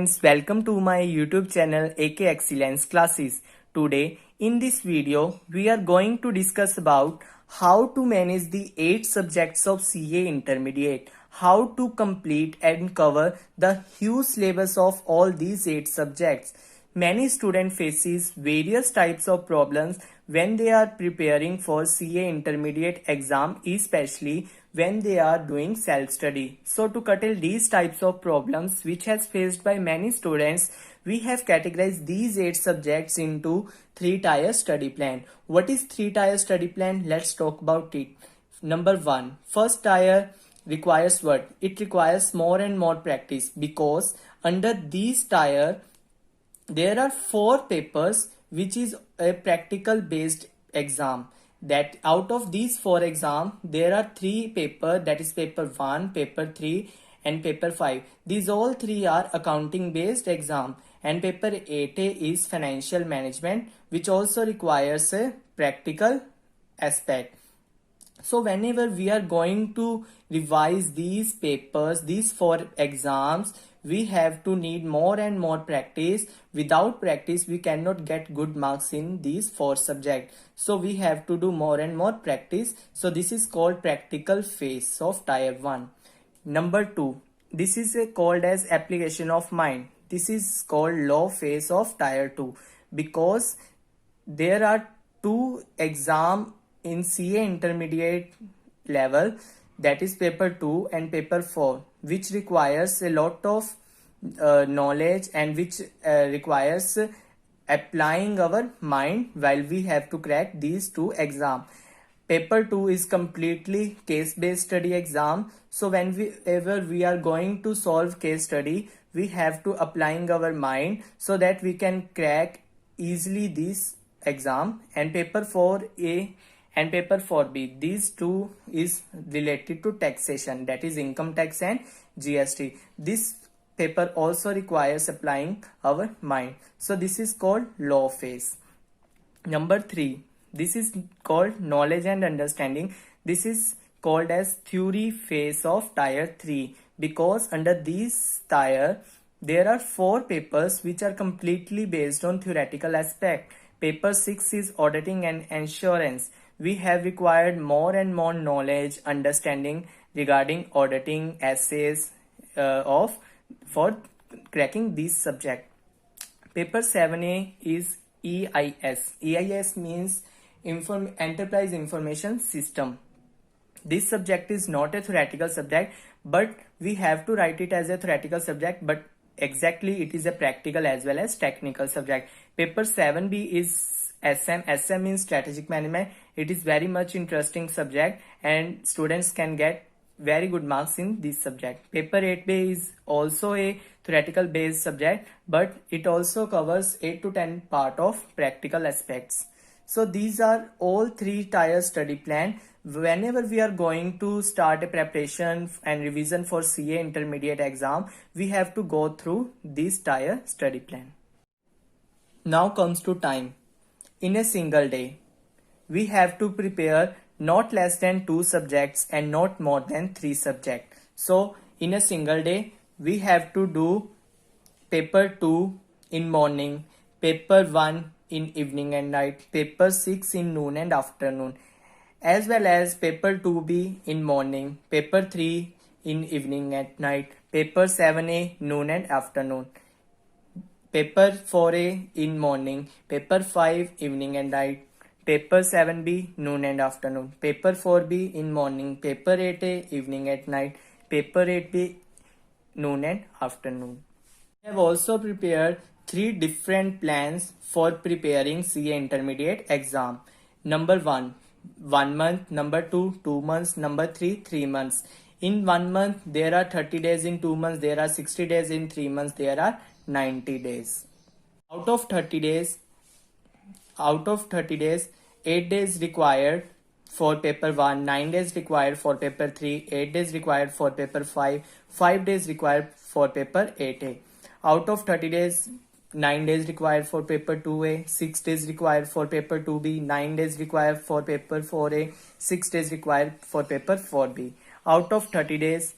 students, welcome to my YouTube channel AK Excellence Classes. Today in this video we are going to discuss about how to manage the 8 subjects of CA Intermediate, how to complete and cover the huge syllabus of all these 8 subjects. Many students faces various types of problems when they are preparing for CA Intermediate exam, especially when they are doing self-study. So to tackle these types of problems which has faced by many students, we have categorized these 8 subjects into 3-tier study plan. What is 3-tier study plan? Let's talk about it. Number 1. First tier requires what? It requires more and more practice, because under these tier there are 4 papers which is a practical based exam. That out of these 4 exam there are 3 paper, that is paper 1, paper 3 and paper 5. These all 3 are accounting based exam, and paper 8A is financial management, which also requires a practical aspect. So whenever we are going to revise these papers, these 4 exams, we have to need more and more practice. Without practice we cannot get good marks in these 4 subjects. So we have to do more and more practice. So this is called practical phase of tier 1. Number 2, this is called as application of mind. This is called law phase of tier 2, because there are 2 exam in CA intermediate level, that is paper 2 and paper 4, which requires a lot of knowledge and which requires applying our mind while we have to crack these 2 exam. Paper 2 is completely case based study exam. So whenever we are going to solve case study, we have to applying our mind so that we can crack easily this exam. And paper 4A and paper 4B, these 2 is related to taxation, that is income tax and GST. This paper also requires applying our mind. So this is called law phase. Number 3, this is called knowledge and understanding. This is called as theory phase of tier 3, because under this tier there are 4 papers which are completely based on theoretical aspect. Paper 6 is auditing and insurance. We have required more and more knowledge, understanding regarding auditing, essays for cracking this subject. Paper 7A is EIS. EIS means Enterprise Information System. This subject is not a theoretical subject, but we have to write it as a theoretical subject, but exactly it is a practical as well as technical subject. Paper 7B is SM. SM means strategic management. It is very much interesting subject and students can get very good marks in this subject. Paper 8B is also a theoretical based subject, but it also covers 8 to 10 part of practical aspects. So these are all 3-tier study plan. Whenever we are going to start a preparation and revision for CA intermediate exam, we have to go through this tier study plan. Now comes to time. In a single day, we have to prepare not less than 2 subjects and not more than 3 subjects. So in a single day, we have to do paper 2 in morning, paper 1 in evening and night, paper 6 in noon and afternoon, as well as paper 2B in morning, paper 3 in evening and night, paper 7A noon and afternoon, paper 4A in morning, paper 5 evening and night, paper 7B noon and afternoon, paper 4B in morning, paper 8A evening and night, paper 8B noon and afternoon. We have also prepared 3 different plans for preparing CA intermediate exam. Number 1, 1 month. Number 2, 2 months. Number 3, 3 months. In 1 month there are 30 days, in 2 months there are 60 days, in 3 months there are 90 days. Out of 30 days, 8 days required for paper 1, 9 days required for paper 3, 8 days required for paper 5, 5 days required for paper 8A. Out of 30 days, 9 days required for paper 2A, 6 days required for paper 2B, 9 days required for paper 4A, 6 days required for paper 4B. Out of 30 days,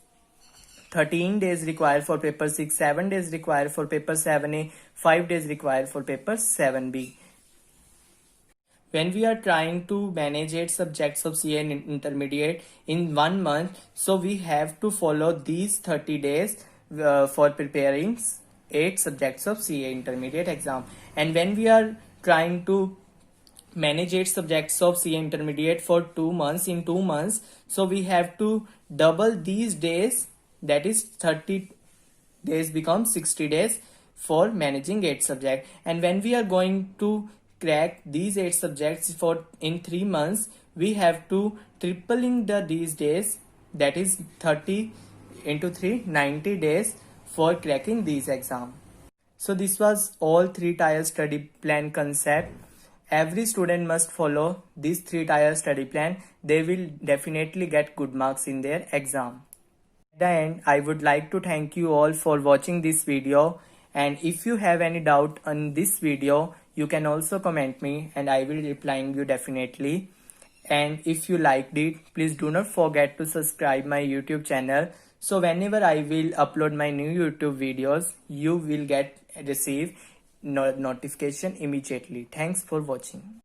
13 days required for paper 6, 7 days required for paper 7A, 5 days required for paper 7B. When we are trying to manage 8 subjects of CA in intermediate in 1 month, so we have to follow these 30 days for preparing 8 subjects of CA intermediate exam. And when we are trying to manage 8 subjects of CA intermediate for 2 months in 2 months, so we have to double these days, that is 30 days become 60 days for managing 8 subjects. And when we are going to crack these 8 subjects for in 3 months, we have to tripling these days, that is 30 into 3, 90 days for cracking these exams. So this was all 3-tier study plan concept. Every student must follow this 3-tier study plan. They will definitely get good marks in their exam. At the end, I would like to thank you all for watching this video, and if you have any doubt on this video, you can also comment me and I will replying you definitely. And if you liked it, please do not forget to subscribe my YouTube channel, so whenever I will upload my new YouTube videos, you will receive notification immediately. Thanks for watching.